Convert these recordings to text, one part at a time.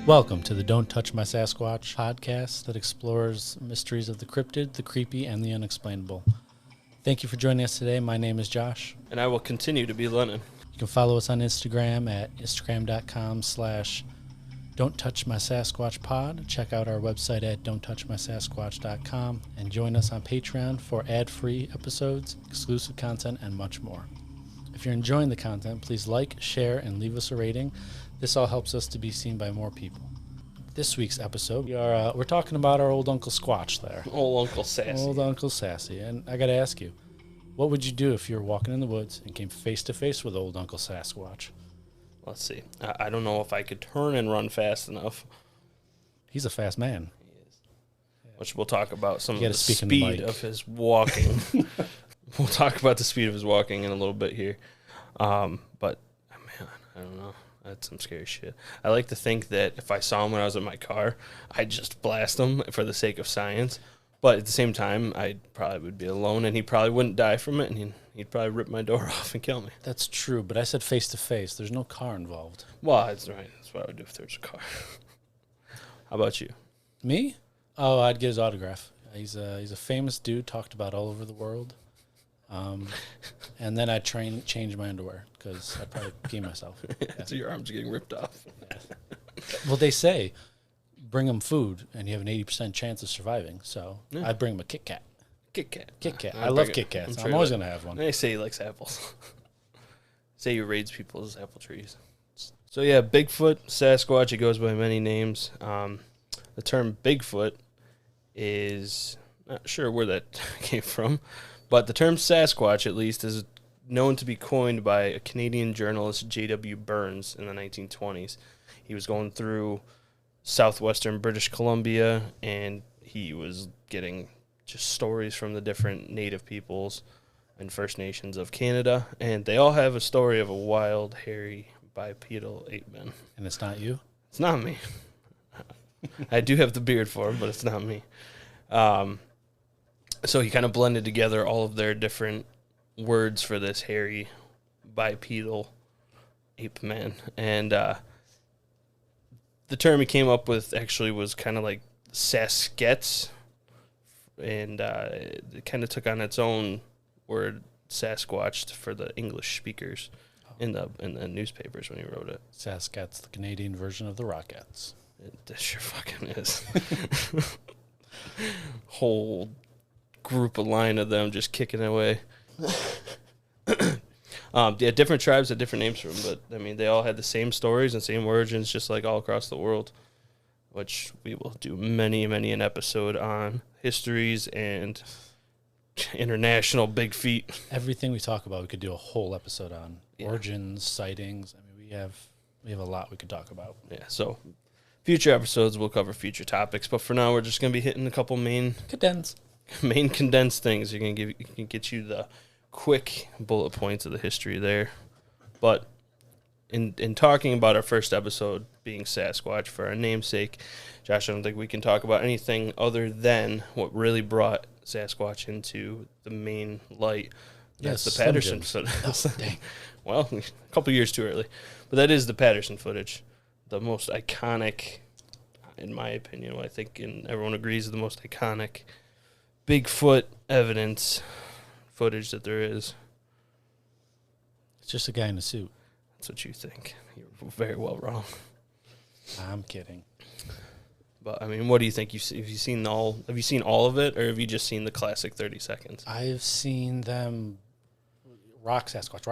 Welcome to the Don't Touch My Sasquatch podcast that explores mysteries of the cryptid, the creepy, and the unexplainable. Thank you for joining us today. My name is Josh. And I will continue to be Lennon. You can follow us on Instagram at instagram.com/Don'tTouchMySasquatchPod. Check out our website at don'ttouchmysasquatch.com and join us on Patreon for ad-free episodes, exclusive content, and much more. If you're enjoying the content, please like, share, and leave us a rating. This all helps us to be seen by more people. This week's episode, we're talking about our old Uncle Squatch there. Old Uncle Sassy. Old Uncle Sassy. And I got to ask you, what would you do if you were walking in the woods and came face to face with old Uncle Sasquatch? Let's see. I don't know if I could turn and run fast enough. He's a fast man. He is. Which we'll talk about some of the speed of his walking. We'll talk about the speed of his walking in a little bit here. But, man, I don't know. That's some scary shit. I like to think that if I saw him when I was in my car, I'd just blast him for the sake of science. But at the same time, I probably would be alone, and he probably wouldn't die from it, and he'd probably rip my door off and kill me. That's true, but I said face to face. There's no car involved. Well, that's right. That's what I would do if there was a car. How about you? Me? Oh, I'd get his autograph. He's a famous dude, talked about all over the world. And then I'd change my underwear because I'd probably pee myself. Yeah. So your arms are getting ripped off. Well, they say bring him food and you have an 80% chance of surviving. So yeah. I'd bring him a Kit Kat. Kit Kat. Kit Kat. I love Kit Kats. I'm always going to have one. They say he likes apples. Say he raids people's apple trees. So yeah, Bigfoot, Sasquatch, it goes by many names. The term Bigfoot is not sure where that came from. But the term Sasquatch, at least, is known to be coined by a Canadian journalist, J.W. Burns, in the 1920s. He was going through southwestern British Columbia, and he was getting just stories from the different native peoples and First Nations of Canada, and they all have a story of a wild, hairy, bipedal ape man. And it's not you? It's not me. I do have the beard for him, but it's not me. So he kind of blended together all of their different words for this hairy, bipedal ape man. And the term he came up with actually was kind of like Saskets. And it kind of took on its own word, Sasquatch, for the English speakers in the newspapers when he wrote it. Saskets, the Canadian version of the Rockettes. It sure fucking is. Whole group of line of them just kicking away. Yeah, different tribes had different names for them, but I mean they all had the same stories and same origins, just like all across the world, which we will do many an episode on histories and international big feet. Everything we talk about we could do a whole episode on. Yeah. Origins, sightings. I mean we have a lot we could talk about. Yeah, so future episodes we'll cover future topics, but for now we're just gonna be hitting a couple main condensed things. You can get you the quick bullet points of the history there. But in talking about our first episode being Sasquatch for our namesake, Josh, I don't think we can talk about anything other than what really brought Sasquatch into the main light. Yes, that's the Patterson footage. Oh, dang. Well, a couple years too early. But that is the Patterson footage. The most iconic, in my opinion, I think everyone agrees, is the most iconic Bigfoot evidence footage that there is. It's just a guy in a suit. That's what you think. You're very well wrong. I'm kidding. But I mean, what do you think? Have you seen all of it, or have you just seen the classic 30 seconds? I've seen them. Rock Sasquatch.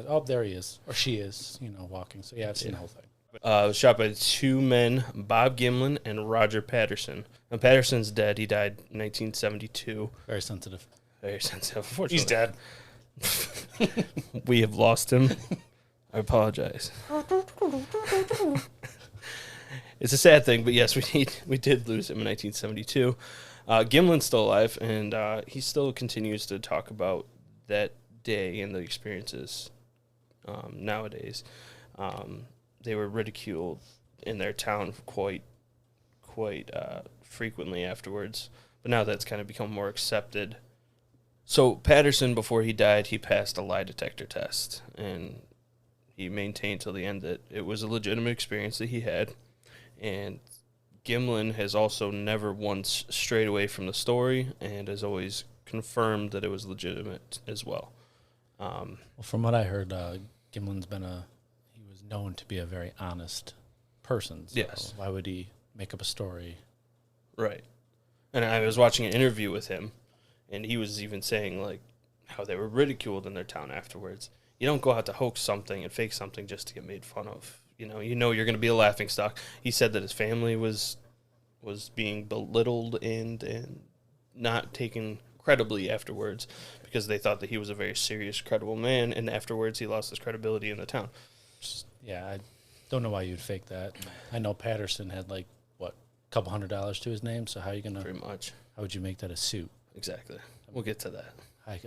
Oh, there he is, or she is. Walking. So yeah, I've seen the whole thing. It was shot by two men, Bob Gimlin and Roger Patterson. Now, Patterson's dead. He died in 1972. Very sensitive. Unfortunately. He's dead. We have lost him. I apologize. It's a sad thing, but yes, we did lose him in 1972. Gimlin's still alive, and he still continues to talk about that day and the experiences nowadays. They were ridiculed in their town quite frequently afterwards, but now that's kind of become more accepted. So Patterson, before he died, he passed a lie detector test, and he maintained till the end that it was a legitimate experience that he had. And Gimlin has also never once strayed away from the story and has always confirmed that it was legitimate as well. Well, from what I heard, Gimlin's he was known to be a very honest person. So yes. Why would he make up a story? Right. And I was watching an interview with him, and he was even saying, like, how they were ridiculed in their town afterwards. You don't go out to hoax something and fake something just to get made fun of. You know you're going to be a laughingstock. He said that his family was being belittled and not taken credibly afterwards because they thought that he was a very serious, credible man, and afterwards he lost his credibility in the town. Yeah, I don't know why you'd fake that. I know Patterson had, like, what, a couple $100 to his name, so how are you going to... Pretty much. How would you make that a suit? Exactly. We'll get to that.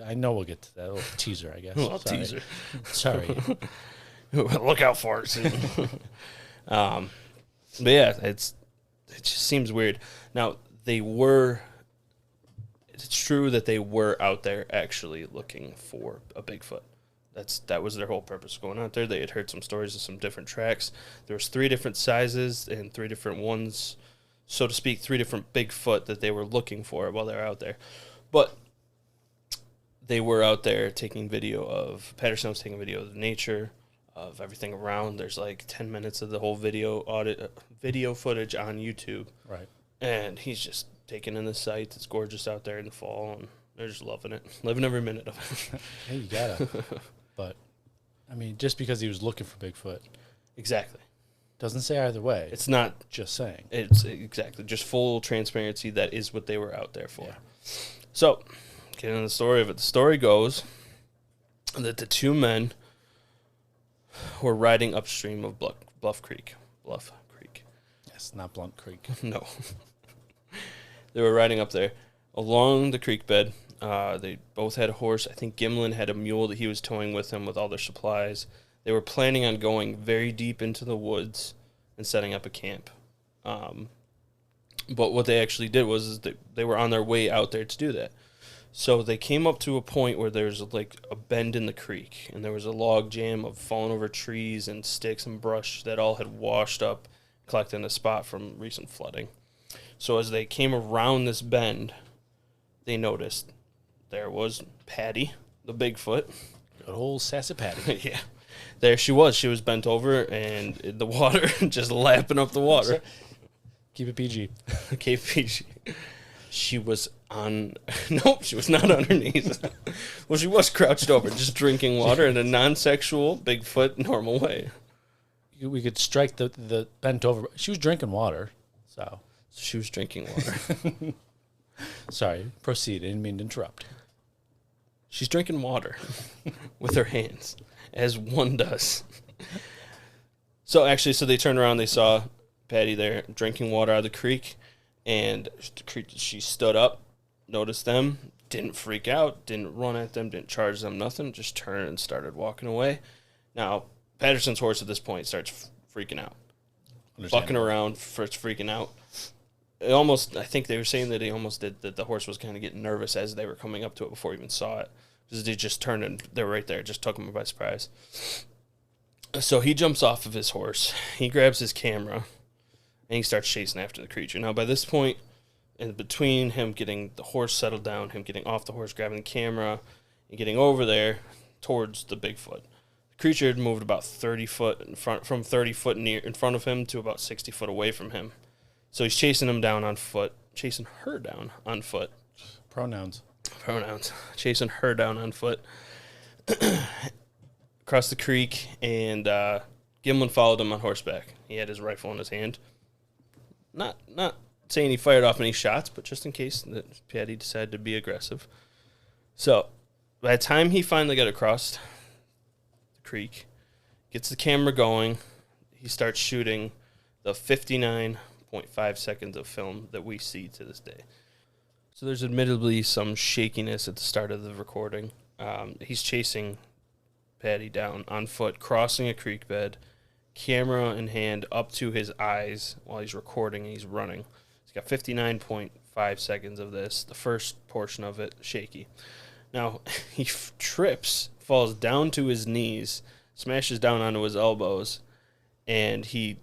I know we'll get to that. A little teaser, I guess. A little teaser. Sorry. Look out for it. But yeah, it just seems weird. Now, it's true that they were out there actually looking for a Bigfoot. That was their whole purpose going out there. They had heard some stories of some different tracks. There was 3 different sizes and 3 different ones, so to speak, 3 different Bigfoot that they were looking for while they were out there. But they were out there taking video of, Patterson was taking video of the nature, of everything around. There's like 10 minutes of the whole video footage on YouTube. Right. And he's just taking in the sights. It's gorgeous out there in the fall, and they're just loving it, living every minute of it. Hey, you gotta. But, I mean, just because he was looking for Bigfoot. Exactly. Doesn't say either way. It's not just saying. It's exactly just full transparency. That is what they were out there for. Yeah. So, getting into the story of it, the story goes that the 2 men were riding upstream of Bluff Creek. Yes, not Blunt Creek. No. They were riding up there along the creek bed. They both had a horse. I think Gimlin had a mule that he was towing with him with all their supplies. They were planning on going very deep into the woods and setting up a camp. But what they actually did was they were on their way out there to do that. So they came up to a point where there's like a bend in the creek, and there was a log jam of fallen over trees and sticks and brush that all had washed up, collected in a spot from recent flooding. So as they came around this bend, they noticed there was Patty, the Bigfoot. Good old sassy Patty. Yeah. There she was. She was bent over and in the water, just lapping up the water. Keep it PG. Keep PG. She was on... Nope, she was not on her knees. Well, she was crouched over, just drinking water in a non-sexual, Bigfoot, normal way. We could strike the bent over. She was drinking water, so she was drinking water. Sorry, proceed. I didn't mean to interrupt. She's drinking water with her hands, as one does. So they turned around, they saw Patty there drinking water out of the creek, and she stood up, noticed them, didn't freak out, didn't run at them, didn't charge them, nothing, just turned and started walking away. Now, Patterson's horse at this point starts freaking out. Bucking around, first freaking out. I think they were saying that he almost did, that the horse was kind of getting nervous as they were coming up to it before he even saw it. Because they just turned and they're right there, just took him by surprise. So he jumps off of his horse, he grabs his camera, and he starts chasing after the creature. Now, by this point, in between him getting the horse settled down, him getting off the horse, grabbing the camera, and getting over there towards the Bigfoot, the creature had moved about 30 foot in front, from 30 foot in front of him to about 60 foot away from him. So he's chasing him down on foot, chasing her down on foot. Pronouns. Chasing her down on foot across the creek, and Gimlin followed him on horseback. He had his rifle in his hand. Not saying he fired off any shots, but just in case that Patty decided to be aggressive. So by the time he finally got across the creek, gets the camera going, he starts shooting the 59.5 seconds of film that we see to this day. So there's admittedly some shakiness at the start of the recording. He's chasing Patty down on foot, crossing a creek bed, camera in hand up to his eyes while he's recording and he's running. He's got 59.5 seconds of this, the first portion of it shaky. Now, he trips, falls down to his knees, smashes down onto his elbows, and he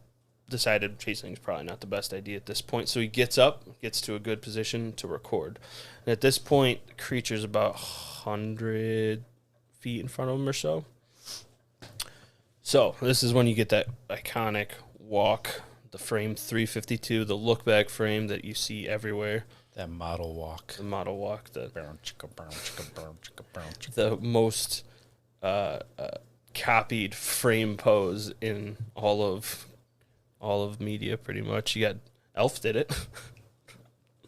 decided chasing is probably not the best idea at this point. So he gets up, gets to a good position to record. And at this point, the creature's about 100 feet in front of him or so. So this is when you get that iconic walk, the frame 352, the look back frame that you see everywhere. That model walk. The model walk. The most copied frame pose in all of media, pretty much. You got Elf did it.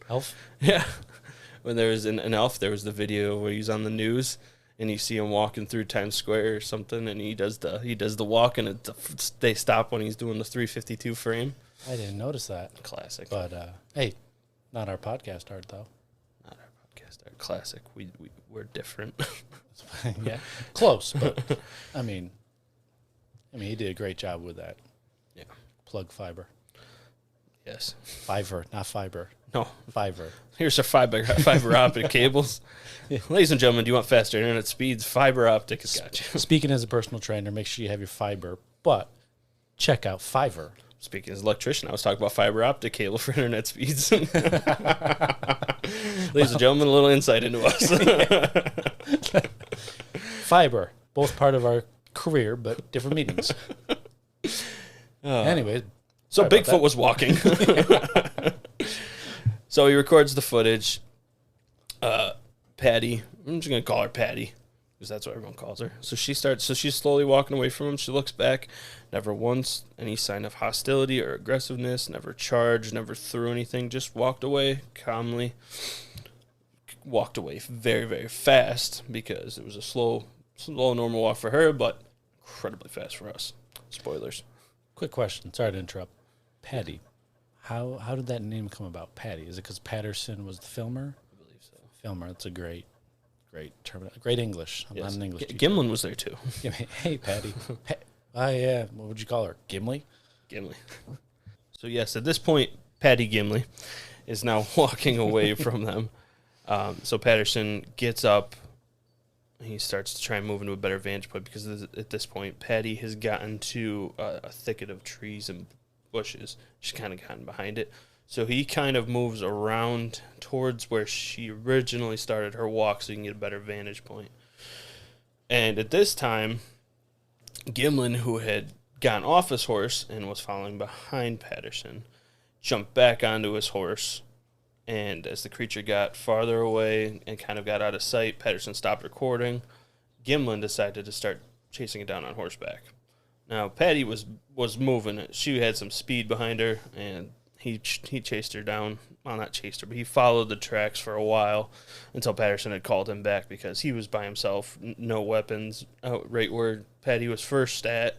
Elf? Yeah. When there was an Elf, there was the video where he's on the news and you see him walking through Times Square or something, and he does the walk, and they stop when he's doing the 352 frame. I didn't notice that. Classic. But hey, not our podcast art though. Not our podcast art. Classic. We're different. Yeah, close. But I mean, he did a great job with that. Yeah. Plug fiber. Yes. Fiverr, not fiber. No. Fiverr. Here's our fiber optic cables. Yeah. Ladies and gentlemen, do you want faster internet speeds? Fiber optic has got you. Speaking as a personal trainer, make sure you have your fiber, but check out Fiverr. Speaking as an electrician, I was talking about fiber optic cable for internet speeds. Ladies and gentlemen, a little insight into us. Fiber, both part of our career, but different meanings. Anyway. So Bigfoot was walking. So he records the footage. Patty, I'm just going to call her Patty, because that's what everyone calls her. So she's slowly walking away from him. She looks back, never once any sign of hostility or aggressiveness, never charged, never threw anything, just walked away calmly. Walked away very, very fast, because it was a slow, normal walk for her, but incredibly fast for us. Spoilers. Quick question. Sorry to interrupt. Patty. How did that name come about? Patty. Is it because Patterson was the filmer? I believe so. Filmer. That's a great term. Great English. I'm not an English teacher. Gimlin was there too. Hey, Patty. Yeah. What would you call her? Gimli? Gimli. So yes, at this point, Patty Gimli is now walking away from them. So Patterson gets up. He starts to try and move into a better vantage point, because at this point, Patty has gotten to a thicket of trees and bushes. She's kind of gotten behind it. So he kind of moves around towards where she originally started her walk, so he can get a better vantage point. And at this time, Gimlin, who had gotten off his horse and was following behind Patterson, jumped back onto his horse. And as the creature got farther away and kind of got out of sight, Patterson stopped recording. Gimlin decided to start chasing it down on horseback. Now, Patty was moving. She had some speed behind her, and he chased her down. Well, not chased her, but he followed the tracks for a while until Patterson had called him back, because he was by himself, no weapons, out right where Patty was first at,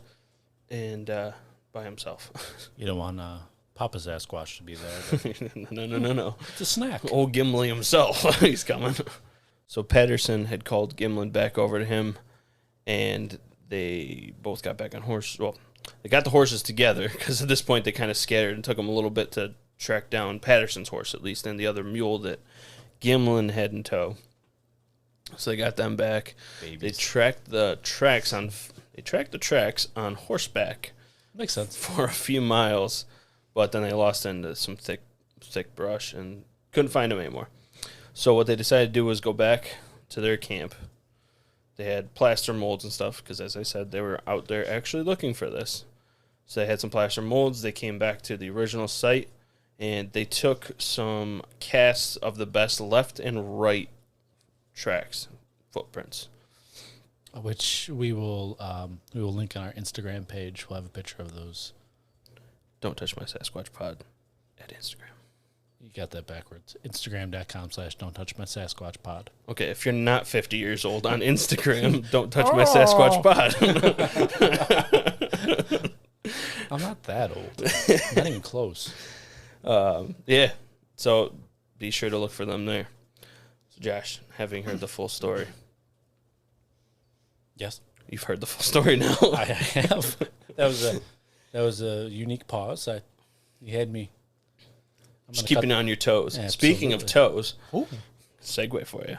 and by himself. You don't want Papa Sasquatch to be there. No. It's a snack. Old Gimli himself. He's coming. So Patterson had called Gimlin back over to him, and they both got back on horse. Well, they got the horses together, because at this point they kind of scattered, and took them a little bit to track down Patterson's horse, at least, and the other mule that Gimlin had in tow. So they got them back. Babies. They tracked the tracks on horseback. Makes sense. For a few miles. But then they lost into some thick brush and couldn't find him anymore. So what they decided to do was go back to their camp. They had plaster molds and stuff, because, as I said, they were out there actually looking for this. So they had some plaster molds. They came back to the original site, and they took some casts of the best left and right tracks, footprints. Which we will link on our Instagram page. We'll have a picture of those. Don't Touch My Sasquatch pod at Instagram. You got that backwards. Instagram.com/Don't Touch My Sasquatch pod. Okay, if you're not 50 years old on Instagram, Don't Touch My Sasquatch pod. I'm not that old. Not even close. Yeah. So be sure to look for them there. So Josh, having heard the full story. Yes. You've heard the full story now. I have. That was a unique pause. You had me. Just keeping on your toes. Absolutely. Speaking of toes, ooh, segue for you.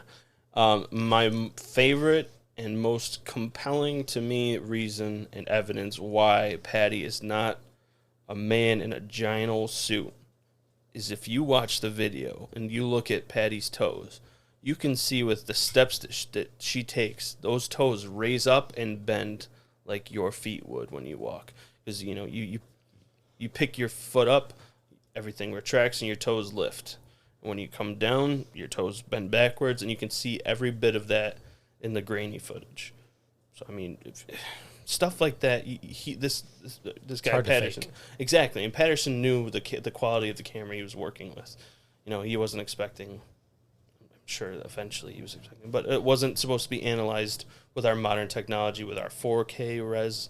My favorite and most compelling to me reason and evidence why Patty is not a man in a giant old suit is if you watch the video and you look at Patty's toes, you can see with the steps that she takes, those toes raise up and bend like your feet would when you walk. Because, you know, you pick your foot up, everything retracts, and your toes lift. And when you come down, your toes bend backwards, and you can see every bit of that in the grainy footage. So, I mean, stuff like that, this guy, Patterson. Exactly, and Patterson knew the quality of the camera he was working with. You know, he wasn't expecting, I'm sure eventually he was expecting, but it wasn't supposed to be analyzed with our modern technology, with our 4K res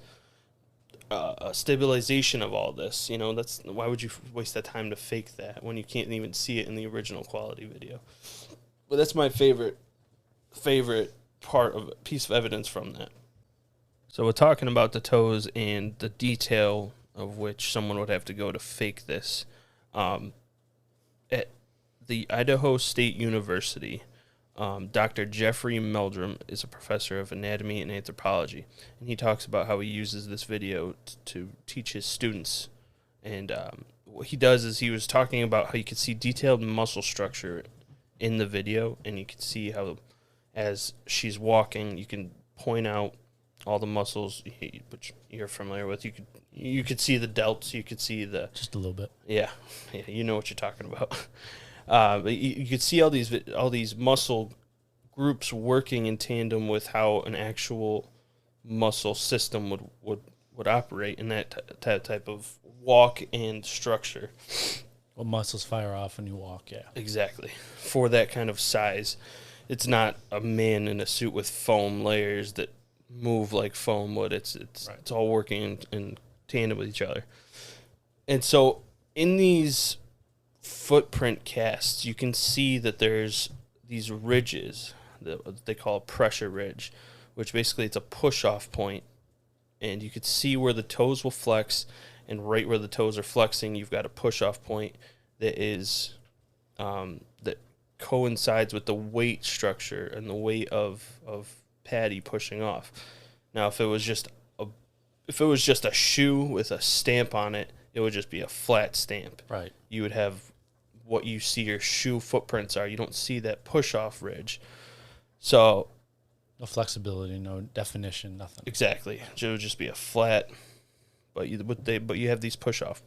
stabilization of all this. You know, why would you waste that time to fake that when you can't even see it in the original quality video? But that's my favorite piece of evidence from that. So we're talking about the toes and the detail of which someone would have to go to fake this. At the Idaho State University, Dr. Jeffrey Meldrum is a professor of anatomy and anthropology, and he talks about how he uses this video to teach his students. And what he does is he was talking about how you could see detailed muscle structure in the video, and you can see how as she's walking, you can point out all the muscles which you're familiar with. You could see the delts. You could see just a little bit. Yeah, you know what you're talking about. You could see all these muscle groups working in tandem with how an actual muscle system would operate in that type of walk and structure. Well, muscles fire off when you walk. Yeah, exactly. For that kind of size, it's not a man in a suit with foam layers that move like foam would. It's all working in tandem with each other. And so in these footprint casts, you can see that there's these ridges that they call a pressure ridge, which basically it's a push-off point, and you could see where the toes will flex, and right where the toes are flexing, you've got a push-off point that is that coincides with the weight structure and the weight of Patty pushing off. Now, if it was just a shoe with a stamp on it, it would just be a flat stamp. Right. You would have what you see your shoe footprints are. You don't see that push-off ridge. So no flexibility, no definition, nothing. Exactly. It would just be a flat, but you have these push-off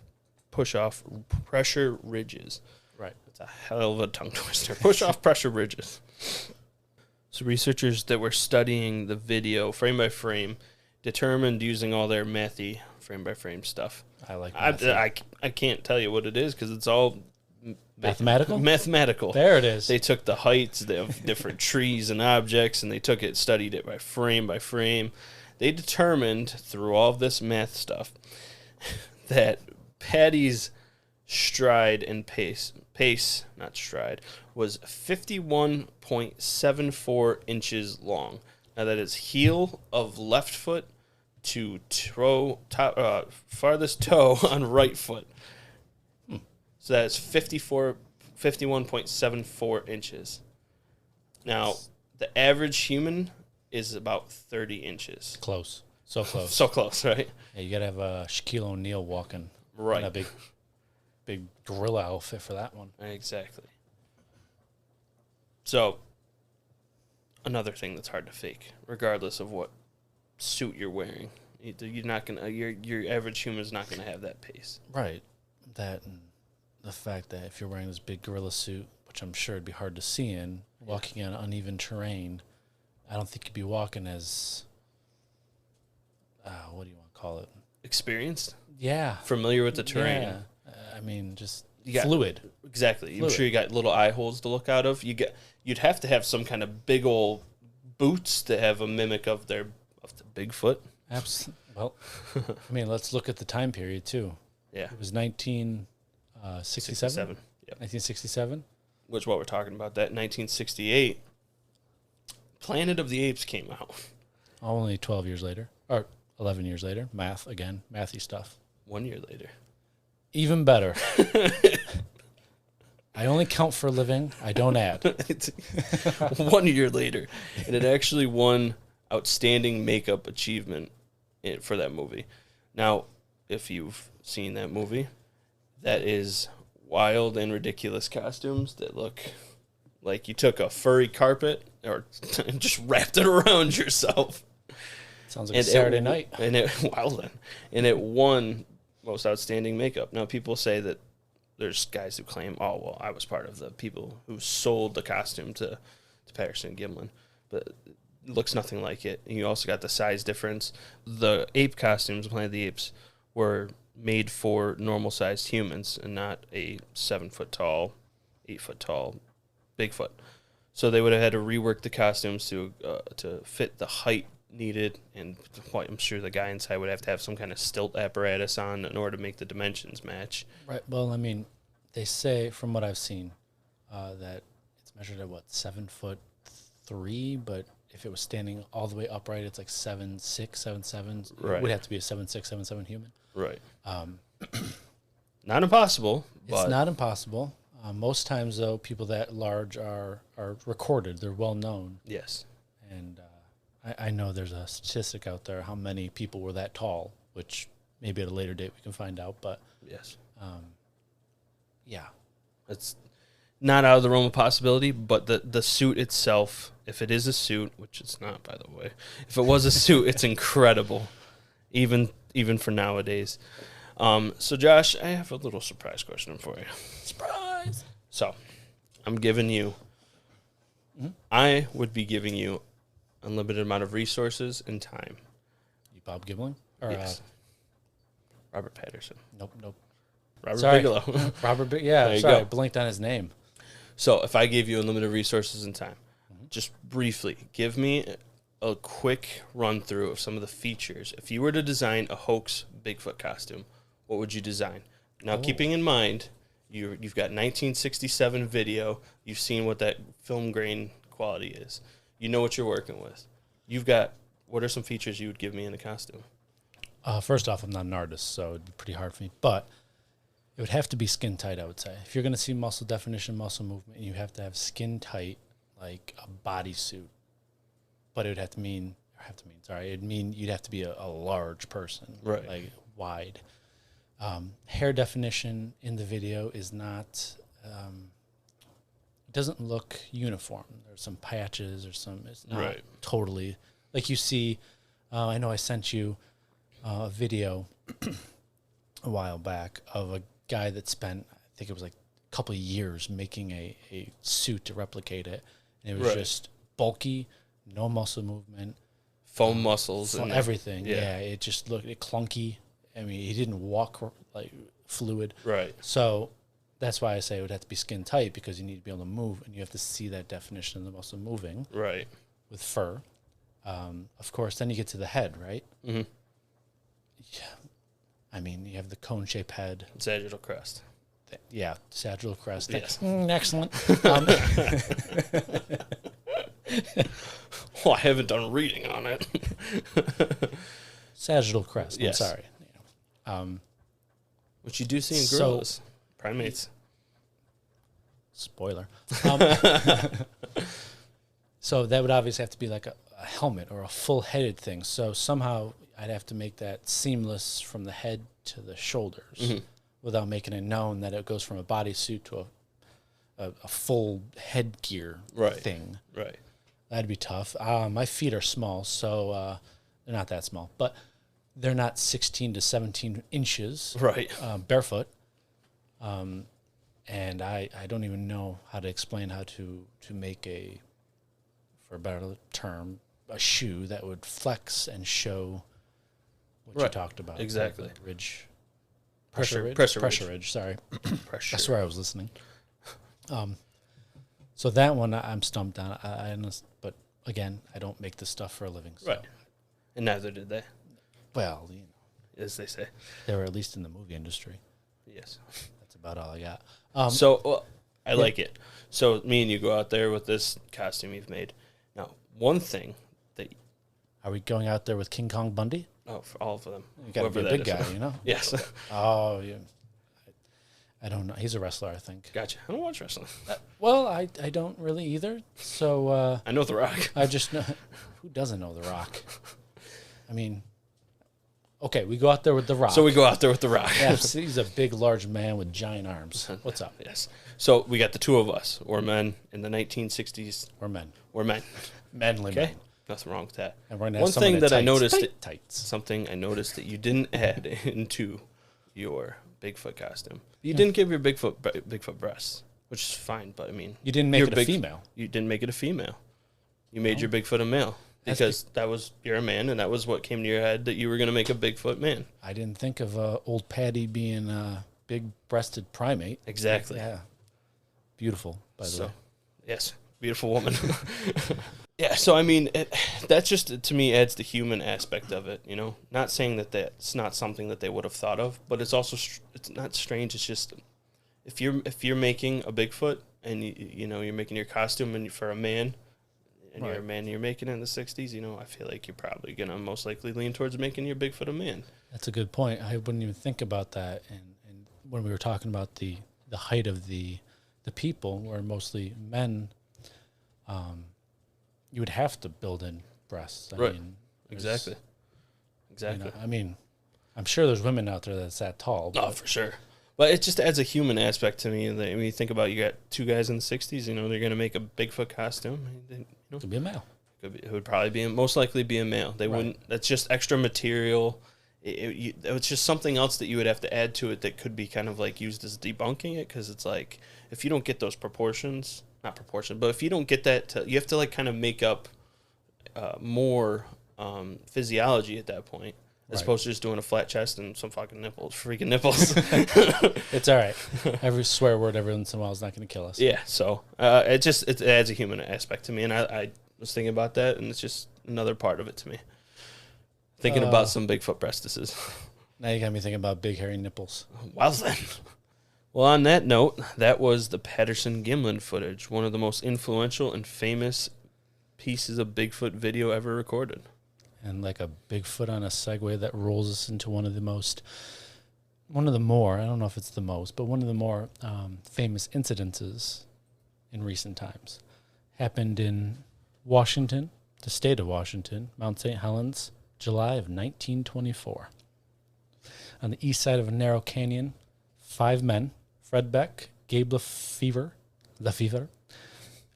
pressure ridges. Right. It's a hell of a tongue twister. Push-off pressure ridges. So researchers that were studying the video frame by frame determined, using all their mathy frame by frame stuff. I like mathy. I can't tell you what it is because it's all mathematical. Mathematical. There it is. They took the heights of different trees and objects, and they studied it by frame. They determined through all of this math stuff that Patty's stride and pace, not stride, was 51.74 inches long. Now that is heel of left foot to farthest toe on right foot. So that is 51.74 inches. Now, the average human is about 30 inches. Close. So close. So close, right? Yeah, you got to have Shaquille O'Neal walking. Right. In a big gorilla outfit for that one. Exactly. So, another thing that's hard to fake, regardless of what suit you're wearing. You're not gonna. Your average human is not gonna have that pace. Right. That and the fact that if you're wearing this big gorilla suit, which I'm sure it'd be hard to see in, walking on uneven terrain, I don't think you'd be walking as what do you want to call it? Experienced? Yeah. Familiar with the terrain. Yeah. I mean, just fluid. Exactly. I'm sure you got little eye holes to look out of. You'd have to have some kind of big old boots to have a mimic of the Bigfoot. Absolutely. Well, I mean, let's look at the time period too. Yeah. It was 1967. Yep. 1967. Which is what we're talking about. That 1968, Planet of the Apes came out. Only 12 years later, or 11 years later. Math again, mathy stuff. 1 year later. Even better. I only count for a living. I don't add. 1 year later, and it actually won Outstanding Makeup Achievement for that movie. Now, if you've seen that movie. That is wild and ridiculous costumes that look like you took a furry carpet or just wrapped it around yourself. Sounds like a Saturday night. And it won most outstanding makeup. Now, people say that there's guys who claim, oh, well, I was part of the people who sold the costume to Patterson and Gimlin. But it looks nothing like it. And you also got the size difference. The ape costumes, Planet of the Apes, were made for normal-sized humans and not a 7-foot tall, 8-foot tall Bigfoot. So they would have had to rework the costumes to fit the height needed, and I'm sure the guy inside would have to have some kind of stilt apparatus on in order to make the dimensions match. Right. Well, I mean, they say, from what I've seen, that it's measured at, 7'3", but if it was standing all the way upright, it's like 7'6", 7'7". Right. It would have to be a 7'6", 7'7" human. Right. Not impossible. It's not impossible. Most times, though, people that large are recorded. They're well known. Yes. And I know there's a statistic out there how many people were that tall, which maybe at a later date we can find out. But yes. Yeah. It's not out of the realm of possibility, but the suit itself, if it is a suit, which it's not, by the way, if it was a suit, it's incredible, even for nowadays. So, Josh, I have a little surprise question for you. Surprise! So, I'm giving you, I would be giving you unlimited amount of resources and time. You Bob Gimlin? Or, yes. Robert Patterson. Nope. Robert Sorry. Bigelow. Yeah, sorry, I blinked on his name. So, if I gave you unlimited resources and time, just briefly, give me a quick run-through of some of the features. If you were to design a hoax Bigfoot costume, what would you design? Now, keeping in mind, you've got 1967 video. You've seen what that film grain quality is. You know what you're working with. What are some features you would give me in a costume? First off, I'm not an artist, so it'd be pretty hard for me. But it would have to be skin tight, I would say. If you're going to see muscle definition, muscle movement, you have to have skin tight, like a bodysuit. But it would it'd mean you'd have to be a large person, right? Like wide. Hair definition in the video is not, it doesn't look uniform. There's some patches or it's not totally, like you see, I know I sent you a video a while back of a guy that spent, I think it was like a couple of years making a suit to replicate it. And it was just bulky, no muscle movement. Foam muscles. And everything. Yeah, it just looked clunky. I mean, he didn't walk like fluid. Right. So that's why I say it would have to be skin tight, because you need to be able to move, and you have to see that definition of the muscle moving. Right. With fur. Of course, then you get to the head, right? Mm-hmm. Yeah. I mean, you have the cone-shaped head. Sagittal crest. Sagittal crest. Yes. Excellent. Well, I haven't done reading on it. Sagittal crest. Yes. I'm sorry. Which you do see in gorillas, primates. Spoiler. So that would obviously have to be like a helmet or a full-headed thing. So somehow I'd have to make that seamless from the head to the shoulders without making it known that it goes from a bodysuit to a full headgear thing. Right. That'd be tough. My feet are small, so they're not that small, but they're not 16 to 17 inches. Right. Barefoot. And I don't even know how to explain how to make for a better term, a shoe that would flex and show what you talked about. Exactly. Like ridge. Pressure ridge. Sorry. Pressure. That's where I was listening. So that one I'm stumped on. But again, I don't make this stuff for a living. So. Right. And neither did they. Well, as they say, they were at least in the movie industry. Yes. That's about all I got. I like it. So me and you go out there with this costume you've made. Now, one thing that... Are we going out there with King Kong Bundy? Oh, for all of them. You got to be a big guy, you know? Yes. Oh, yeah. I don't know. He's a wrestler, I think. Gotcha. I don't watch wrestling. Well, I don't really either. So I know The Rock. I just know... Who doesn't know The Rock? I mean... Okay, we go out there with the rock. So we go out there with the rock. Yeah, he's a big, large man with giant arms. What's up? Yes. So we got the two of us. We're men in the 1960s. We're men. We're men. Manly Okay. men. Nothing wrong with that. And we're gonna have One someone thing in that I tights. noticed, Tights. something I noticed that you didn't add into your Bigfoot costume. You didn't give your Bigfoot breasts, which is fine. But I mean, You didn't make it a female. You didn't make it a female. You made your Bigfoot a male because you're a man, and that was what came to your head, that you were going to make a Bigfoot man. I didn't think of old Patty being a big-breasted primate. Exactly. Yeah. Beautiful, by the way. Yes, beautiful woman. Yeah, so I mean, that just to me adds the human aspect of it. You know, not saying that that's not something that they would have thought of, but it's also it's not strange. It's just if you're making a Bigfoot and you know you're making your costume and for a man, and Right. you're a man and you're making it in the 60s, you know, I feel like you're probably gonna most likely lean towards making your Bigfoot a man. That's a good point. I wouldn't even think about that. And when we were talking about the height of the people, were mostly men, you would have to build in breasts. I Right. mean, Exactly. you know, I mean, I'm sure there's women out there that's that tall. Oh, for sure. But it just adds a human aspect to me. When you think about, you got two guys in the 60s, you know, they're going to make a Bigfoot costume. You know, Could be a male. it would probably be, most likely be a male. They Right. wouldn't, that's just extra material. It's just something else that you would have to add to it that could be kind of like used as debunking it. Because it's like, if you don't get those proportions, not proportion, but if you don't get that, you have to like kind of make up more physiology at that point. As Right. opposed to just doing a flat chest and some freaking nipples. It's all right. Every swear word every once in a while is not going to kill us. Yeah, so it adds a human aspect to me, and I was thinking about that, and it's just another part of it to me. Thinking about some Bigfoot breastises. Now you got me thinking about big hairy nipples. Well then. Well, on that note, that was the Patterson gimlin footage, one of the most influential and famous pieces of Bigfoot video ever recorded. And like a Bigfoot on a Segway that rolls us into one of the more, I don't know if it's the most, but one of the more famous incidences in recent times. Happened in Washington, the state of Washington, Mount St. Helens, July of 1924. On the east side of a narrow canyon, 5 men, Fred Beck, Gabe Lefevre,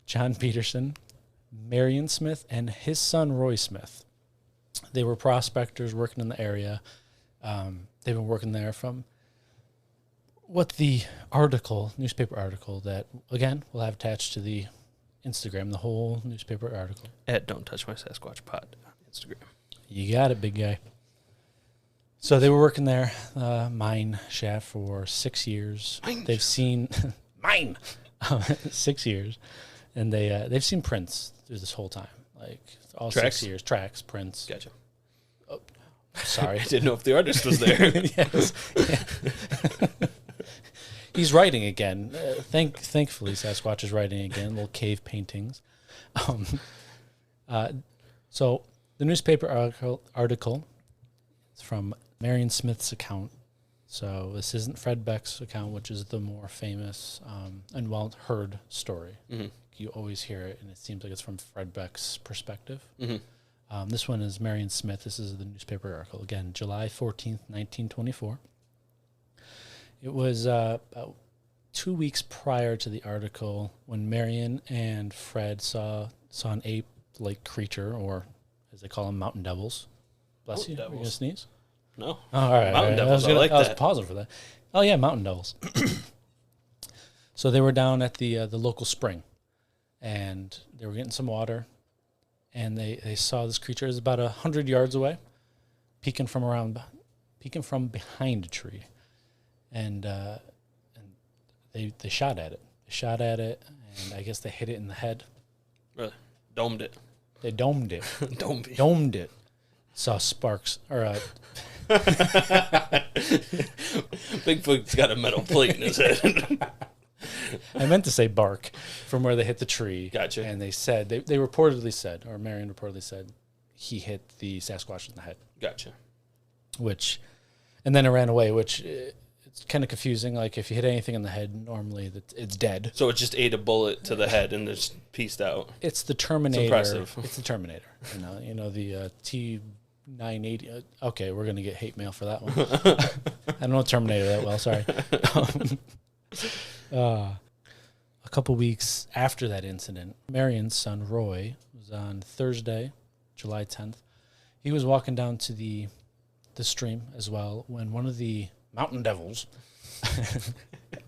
John Peterson, Marion Smith, and his son Roy Smith. They were prospectors working in the area. They've been working there from what the newspaper article that, again, we'll have attached to the Instagram, the whole newspaper article. At Don't Touch My Sasquatch Pod on Instagram. You got it, big guy. So they were working there, mine shaft, for 6 years. They've seen 6 years, and they've seen prints through this whole time, like all Tracks? 6 years. Tracks, prints. Gotcha. Oh, sorry, I didn't know if the artist was there. Yes. He's writing again. Thankfully, Sasquatch is writing again. Little cave paintings. So the newspaper article is from Marion Smith's account. So this isn't Fred Beck's account, which is the more famous and well-heard story. Mm-hmm. You always hear it, and it seems like it's from Fred Beck's perspective. Mm-hmm. This one is Marion Smith. This is the newspaper article. Again, July 14th, 1924. It was about 2 weeks prior to the article when Marion and Fred saw an ape-like creature, or as they call them, mountain devils. Bless Mountain you. devils. Are you going to sneeze? No. Oh, all right. Mountain devils, I like I was that. pausing for that. Oh, yeah, mountain devils. So they were down at the local spring, and they were getting some water, and they saw this creature. It was about 100 yards away, peeking from behind a tree, and they shot at it. They shot at it, and I guess they hit it in the head. Really? Domed it. They domed it. Domed it. Saw sparks, or Bigfoot's got a metal plate in his head. I meant to say bark from where they hit the tree. Gotcha. And they said, they reportedly said, or Marion reportedly said, he hit the Sasquatch in the head. Gotcha. And then it ran away, which it's kind of confusing. Like if you hit anything in the head, normally it's dead. So it just ate a bullet to the head and just pieced out. It's the Terminator. It's impressive. It's the Terminator. You know the 980. Okay, we're going to get hate mail for that one. I don't know Terminator that well, sorry. A couple weeks after that incident, Marion's son, Roy, was on Thursday, July 10th. He was walking down to the stream as well when one of the mountain devils,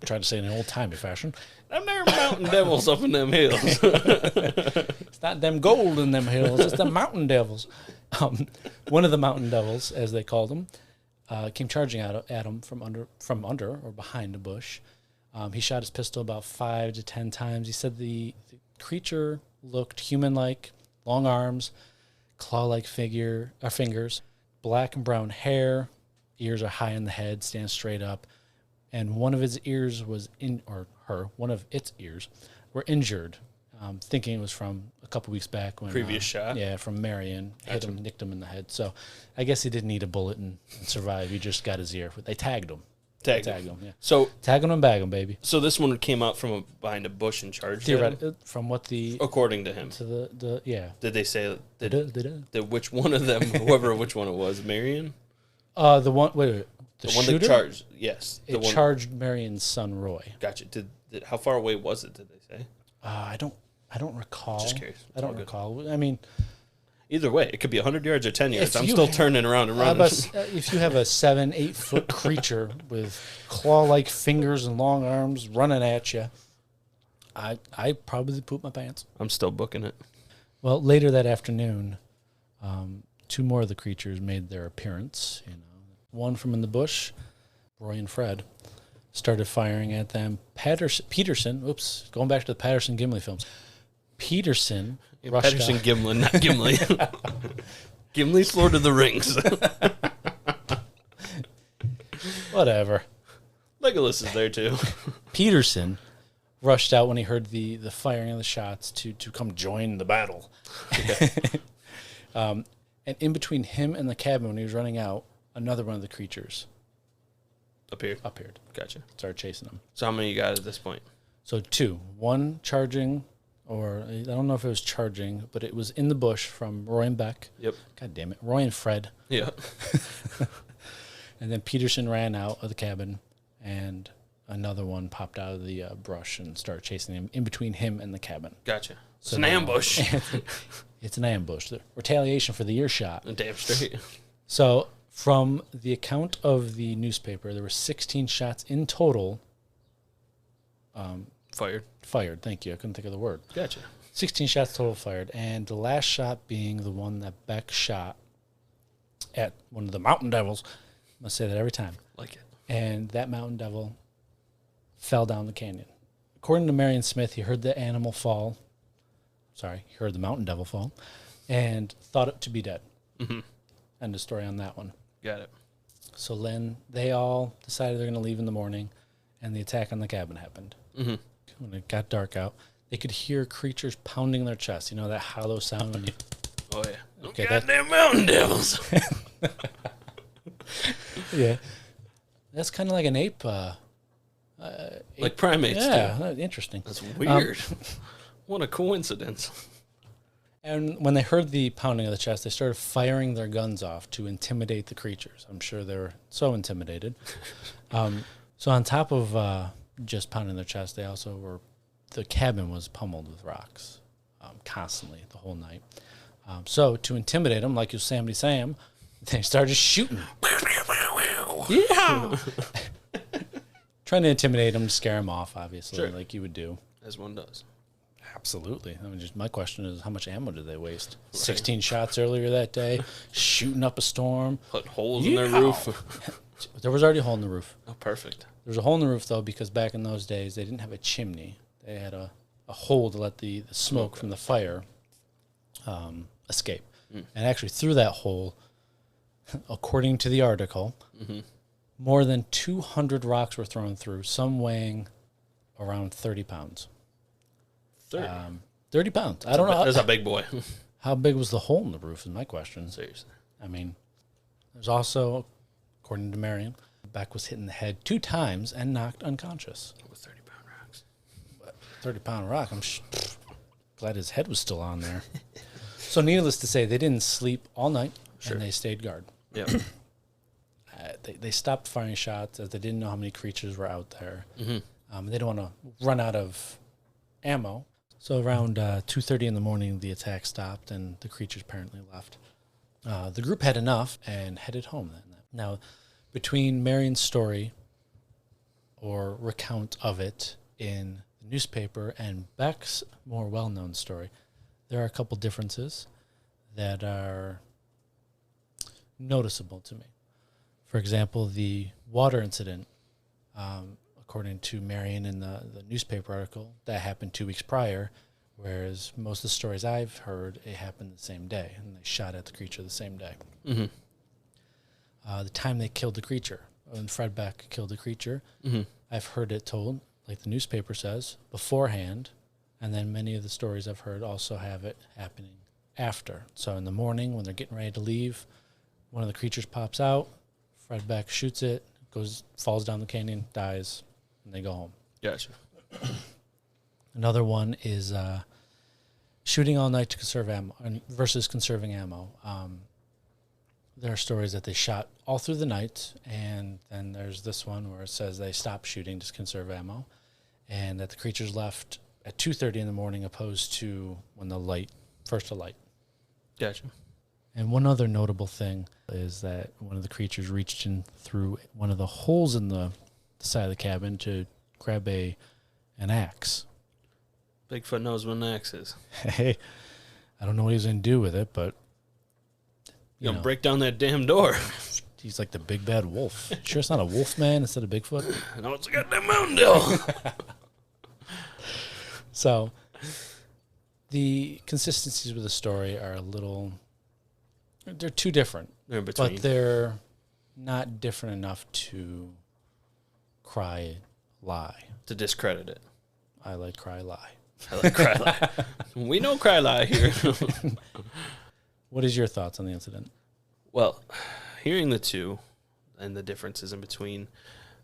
tried to say in an old-timey fashion, them there mountain devils up in them hills. It's not them gold in them hills, it's them mountain devils. One of the mountain devils, as they called them, came charging at him from under or behind a bush. He shot his pistol about 5 to 10 times. He said the creature looked human-like, long arms, claw-like fingers, black and brown hair, ears are high in the head, stands straight up, and one of his ears was one of its ears were injured. Thinking it was from a couple weeks back when previous shot. Yeah, from Marion hit him, nicked him in the head. So I guess he didn't need a bullet and survive. He just got his ear. They tagged him. Tagged him. Yeah. So tag him and bag him, baby. So this one came out from behind a bush and charged him? From what according to him. To the yeah. Did they say that which one of them, which one it was, Marion? The one. Wait. The one shooter? that charged. Yes. It charged Marion's son, Roy. Gotcha. How far away was it? Did they say? I don't recall. Just curious. I don't recall. I mean, either way, it could be 100 yards or 10 yards. I'm still turning around and running. If you have a 7-8 foot creature with claw-like fingers and long arms running at you, I probably poop my pants. I'm still booking it. Well, later that afternoon, 2 more of the creatures made their appearance. One from in the bush, Roy and Fred, started firing at them. Patterson, going back to the Patterson Gimli films. Patterson Gimlin, not Gimli. Gimli's Lord of the Rings. Whatever. Legolas is there too. Patterson rushed out when he heard the firing of the shots to come join the battle. And in between him and the cabin, when he was running out, another one of the creatures appeared. Gotcha. Started chasing him. So how many you got at this point? So 2. One charging, or I don't know if it was charging, but it was in the bush from Roy and Beck. Yep. God damn it. Roy and Fred. Yeah. And then Patterson ran out of the cabin, and another one popped out of the brush and started chasing him in between him and the cabin. Gotcha. So it's an ambush. It's an ambush. The retaliation for the earshot. Damn straight. So from the account of the newspaper, there were 16 shots in total. Fired. Thank you. I couldn't think of the word. Gotcha. 16 shots total fired, and the last shot being the one that Beck shot at one of the mountain devils. I must say that every time. Like it. And that mountain devil fell down the canyon. According to Marion Smith, he heard the animal fall. Sorry, he heard the mountain devil fall, and thought it to be dead. Mm-hmm. End of story on that one. Got it. So then they all decided they're going to leave in the morning, and the attack on the cabin happened. Mm-hmm. When it got dark out, they could hear creatures pounding their chest. You know that hollow sound when you... Oh, yeah. Okay, goddamn mountain devils. Yeah. That's kind of like an ape. Like primates, yeah, too. Interesting. That's weird. What a coincidence. And when they heard the pounding of the chest, they started firing their guns off to intimidate the creatures. I'm sure they were so intimidated. So on top of just pounding their chest, they also were... The cabin was pummeled with rocks constantly the whole night. So to intimidate them, like Yosemite Sam, they started shooting. Yeah! Trying to intimidate them, scare them off, obviously, sure. like you would do. As one does. Absolutely. I mean, just my question is, how much ammo did they waste? Right. 16 shots earlier that day, shooting up a storm. Put holes in their roof. There was already a hole in the roof. Oh, perfect. There was a hole in the roof, though, because back in those days, they didn't have a chimney. They had a hole to let the smoke from the fire escape. Mm. And actually, through that hole, according to the article, more than 200 rocks were thrown through, some weighing around 30 pounds. 30 pounds. I don't know. That's a big boy. How big was the hole in the roof is my question. Seriously. I mean, there's also, according to Marion, Beck was hit in the head 2 times and knocked unconscious. With 30-pound rocks. 30-pound rock. I'm glad his head was still on there. So needless to say, they didn't sleep all night. Sure. and they stayed guard. Yep. They stopped firing shots as they didn't know how many creatures were out there. Mm-hmm. They don't want to run out of ammo. So around 2:30 in the morning, the attack stopped, and the creatures apparently left. The group had enough and headed home then. Now, between Marion's story or recount of it in the newspaper and Beck's more well-known story, there are a couple differences that are noticeable to me. For example, the water incident, according to Marion in the newspaper article, that happened 2 weeks prior, whereas most of the stories I've heard, it happened the same day, and they shot at the creature the same day. Mm-hmm. The time they killed the creature, when Fred Beck killed the creature, Mm-hmm. I've heard it told, like the newspaper says, beforehand, and then many of the stories I've heard also have it happening after. So in the morning, when they're getting ready to leave, one of the creatures pops out, Fred Beck shoots it, falls down the canyon, dies, and they go home. Gotcha. Another one is shooting all night to conserve ammo versus conserving ammo. There are stories that they shot all through the night, and then there's this one where it says they stopped shooting to conserve ammo, and that the creatures left at 2:30 in the morning, opposed to when the first light. Gotcha. And one other notable thing is that one of the creatures reached in through one of the holes in the side of the cabin to grab an axe. Bigfoot knows what an axe is. Hey, I don't know what he's going to do with it, but You're going to break down that damn door. He's like the big bad wolf. Sure it's not a wolf man instead of Bigfoot? No, it's a goddamn mountain devil. So the consistencies with the story are they're too different. They're in between. But they're not different enough to cry lie. To discredit it. I like cry lie. I like cry lie. We know cry lie here. What is your thoughts on the incident? Well, hearing the two and the differences in between,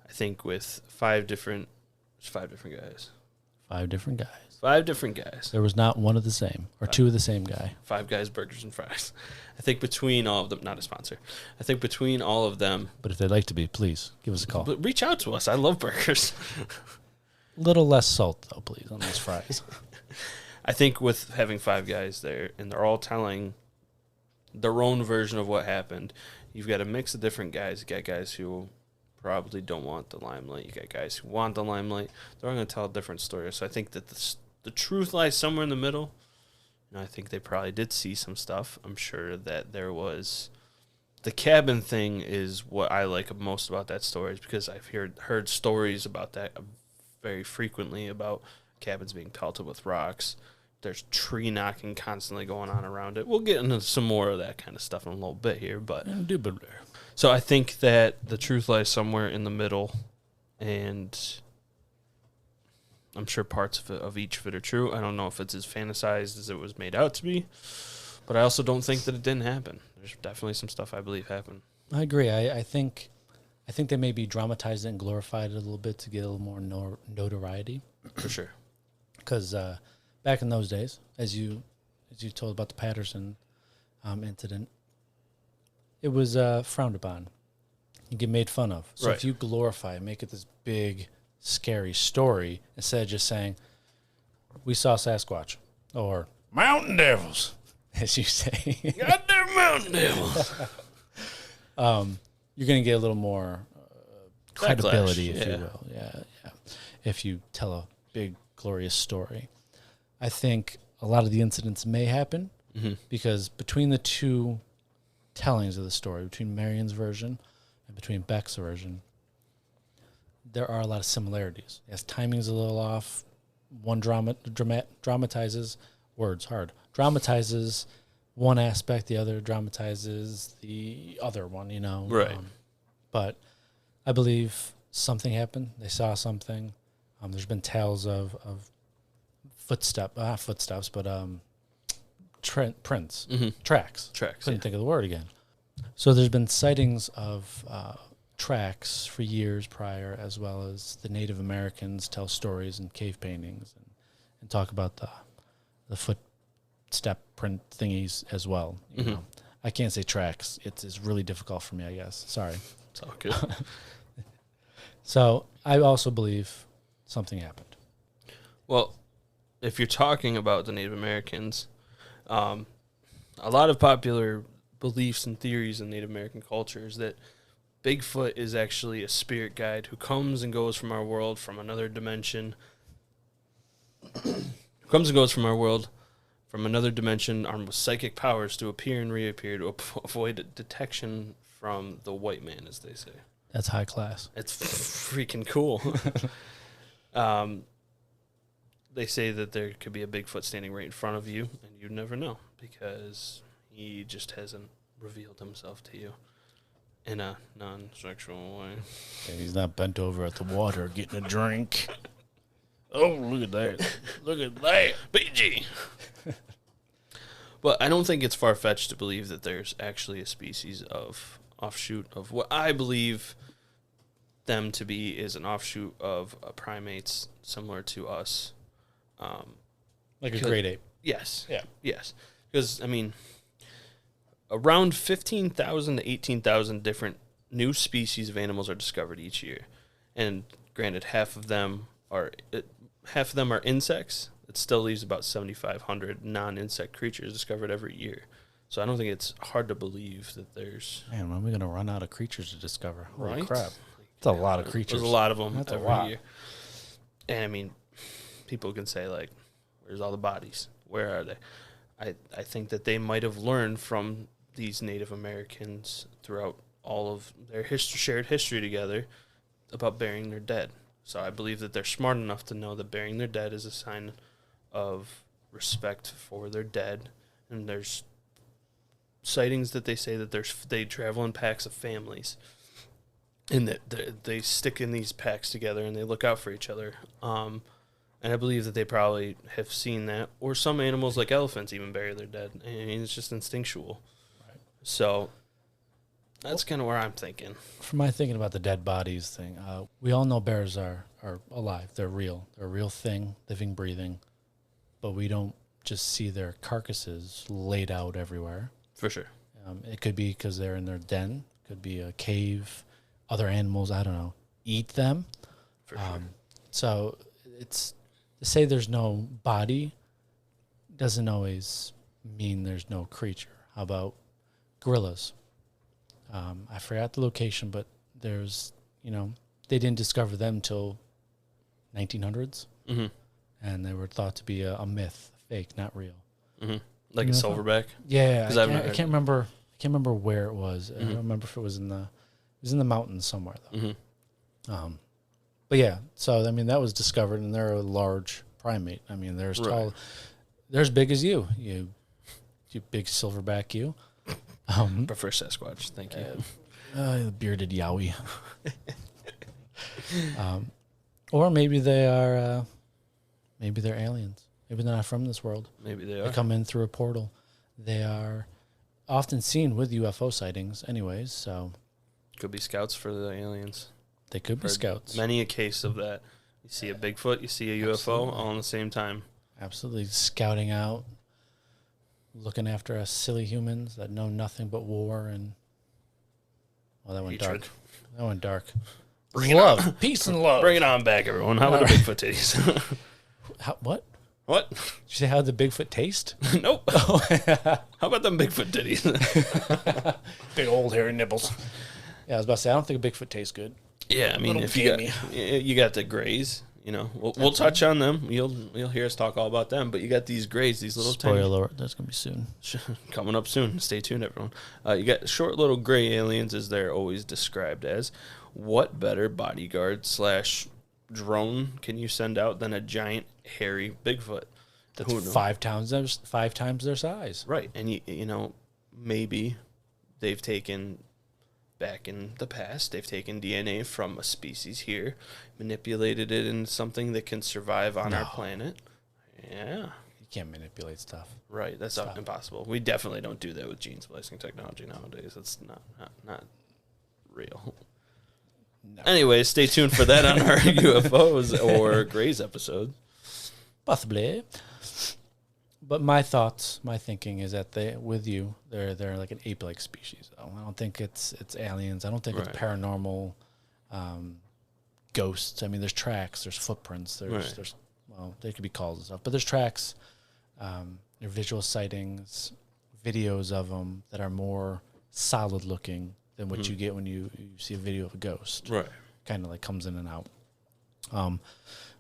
I think with five different guys. 5 different guys. 5 different guys. There was not one of the same, or 2 of the same guy. 5 Guys Burgers and Fries. I think between all of them, not a sponsor. I think between all of them. But if they'd like to be, please give us a call. But reach out to us. I love burgers. Little less salt, though, please, on those fries. I think with having 5 guys there, and they're all telling their own version of what happened, you've got a mix of different guys. You got guys who probably don't want the limelight. You got guys who want the limelight. They're all going to tell a different story. So I think that the truth lies somewhere in the middle. I think they probably did see some stuff. I'm sure that there was... The cabin thing is what I like most about that story, is because I've heard stories about that very frequently, about cabins being pelted with rocks. There's tree knocking constantly going on around it. We'll get into some more of that kind of stuff in a little bit here. So I think that the truth lies somewhere in the middle, and I'm sure parts of each of it are true. I don't know if it's as fantasized as it was made out to be, but I also don't think that it didn't happen. There's definitely some stuff I believe happened. I agree. I think they maybe dramatized it and glorified it a little bit to get a little more notoriety. For sure. Because back in those days, as you told about the Patterson incident, it was frowned upon. You get made fun of. So Right. if you glorify it, make it this big, scary story, instead of just saying, we saw Sasquatch, or mountain devils, as you say. Goddamn mountain devils. You're going to get a little more credibility, Backlash, if you will. Yeah. If you tell a big, glorious story. I think a lot of the incidents may happen because between the two tellings of the story, between Marion's version and between Beck's version, there are a lot of similarities. Yes, timing's a little off. One dramatizes one aspect, the other dramatizes the other one, Right. But I believe something happened. They saw something. There's been tales of prints, tracks. Couldn't think of the word again. So there's been sightings of tracks for years prior, as well as the Native Americans tell stories in cave paintings and talk about the footstep print thingies as well. You know? I can't say tracks. It's really difficult for me, I guess. Sorry. It's all good. So I also believe something happened. Well, if you're talking about the Native Americans, a lot of popular beliefs and theories in Native American culture is that Bigfoot is actually a spirit guide who comes and goes from our world, from another dimension. Comes and goes from our world, from another dimension, armed with psychic powers to appear and reappear to avoid detection from the white man, as they say. That's high class. It's freaking cool. They say that there could be a Bigfoot standing right in front of you, and you'd never know because he just hasn't revealed himself to you in a non-sexual way. And he's not bent over at the water getting a drink. Oh, look at that. Look at that. BG. But I don't think it's far-fetched to believe that there's actually a species of offshoot of what I believe them to be is an offshoot of primates similar to us. Like a great ape. Yes. Yeah. Yes. Because, I mean, around 15,000 to 18,000 different new species of animals are discovered each year. And granted, half of them are insects. It still leaves about 7,500 non-insect creatures discovered every year. So I don't think it's hard to believe that there's... Man, when are we going to run out of creatures to discover? Holy right? crap. It's a lot of creatures. There's a lot of them That's every year. And, I mean, people can say, like, where's all the bodies? Where are they? I think that they might have learned from these Native Americans throughout all of their shared history together about burying their dead. So I believe that they're smart enough to know that burying their dead is a sign of respect for their dead. And there's sightings that they say that they travel in packs of families. And that they stick in these packs together and they look out for each other. And I believe that they probably have seen that. Or some animals like elephants even bury their dead. I mean, it's just instinctual. Right. So that's kind of where I'm thinking. For my thinking about the dead bodies thing, we all know bears are alive. They're real. They're a real thing, living, breathing. But we don't just see their carcasses laid out everywhere. For sure. It could be because they're in their den. It could be a cave. Other animals, I don't know, eat them. For sure. So it's to say there's no body doesn't always mean there's no creature. How about gorillas? I forgot the location, but there's, they didn't discover them till 1900s. Mm-hmm. And they were thought to be a myth, fake, not real. Mm-hmm. Like a silverback? Yeah. I can't remember where it was. Mm-hmm. I don't remember if it was in the mountains somewhere, though. Mm-hmm. But yeah, so, I mean, that was discovered, and they're a large primate. I mean, they're as tall, they're as big as you big silverback you. Prefer Sasquatch, thank you. The bearded yowie. Or maybe they're aliens. Maybe they're not from this world. Maybe they are. They come in through a portal. They are often seen with UFO sightings anyways, so... Could be scouts for the aliens. They could be scouts. Many a case of that. You see a Bigfoot, you see a UFO, Absolutely. all in the same time. Absolutely. Scouting out, looking after us silly humans that know nothing but war and... Well, that went Hatred. dark. That went dark. Bring love. It on. Peace and love. Bring it on back, everyone. How about the Bigfoot titties? What? What? Did you say how did the Bigfoot taste? Nope. How about them Bigfoot titties? Big old hairy nipples. Yeah, I was about to say, I don't think a Bigfoot tastes good. Yeah, I mean, Little if you got the grays, we'll touch on them. You'll hear us talk all about them. But you got these grays, these little Spoiler alert, that's gonna be soon. coming up soon. Stay tuned, everyone. You got short little gray aliens, as they're always described as. What better bodyguard / drone can you send out than a giant hairy Bigfoot? That's five times their size. Right, and maybe they've taken. Back in the past, they've taken DNA from a species here, manipulated it into something that can survive on our planet. Yeah. You can't manipulate stuff. Right, that's impossible. We definitely don't do that with gene splicing technology nowadays. It's not real. No. Anyway, stay tuned for that on our UFOs or Grays episode. Possibly. But my thinking is that they're like an ape-like species. Though. I don't think it's aliens. I don't think it's paranormal ghosts. I mean, there's tracks, there's footprints, there's well, they could be calls and stuff, but there's tracks. There are visual sightings, videos of them that are more solid looking than what you get when you see a video of a ghost. Right. Kind of like comes in and out.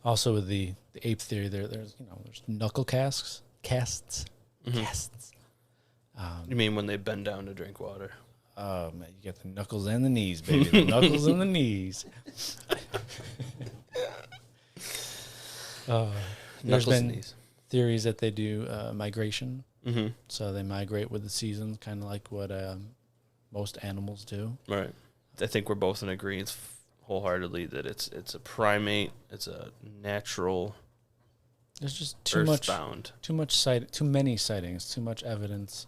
Also with the ape theory, there's knuckle casts. You mean when they bend down to drink water? Oh man, you got the knuckles and the knees, baby. The knuckles and the knees. There's been theories that they do migration. Mm-hmm. So they migrate with the seasons, kind of like what most animals do. Right. I think we're both in agreement wholeheartedly that it's a primate. It's a natural. There's just too many sightings, too much evidence.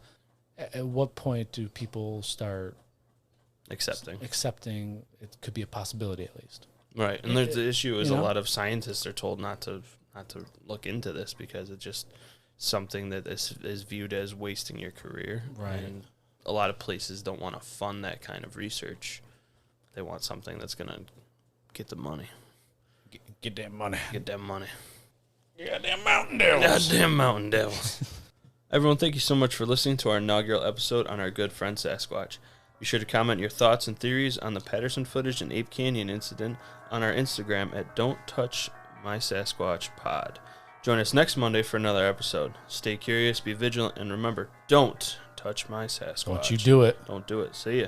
At what point do people start accepting it could be a possibility at least? Right, and the issue is a lot of scientists are told not to look into this because it's just something that is viewed as wasting your career. Right, and a lot of places don't want to fund that kind of research. They want something that's gonna get the money. Get that money. Get that money. Goddamn mountain devils. Goddamn mountain devils. Everyone, thank you so much for listening to our inaugural episode on our good friend Sasquatch. Be sure to comment your thoughts and theories on the Patterson footage and Ape Canyon incident on our Instagram at Don't Touch My Sasquatch Pod. Join us next Monday for another episode. Stay curious, be vigilant, and remember, don't touch my Sasquatch. Don't you do it. Don't do it. See ya.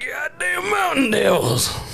Goddamn mountain devils.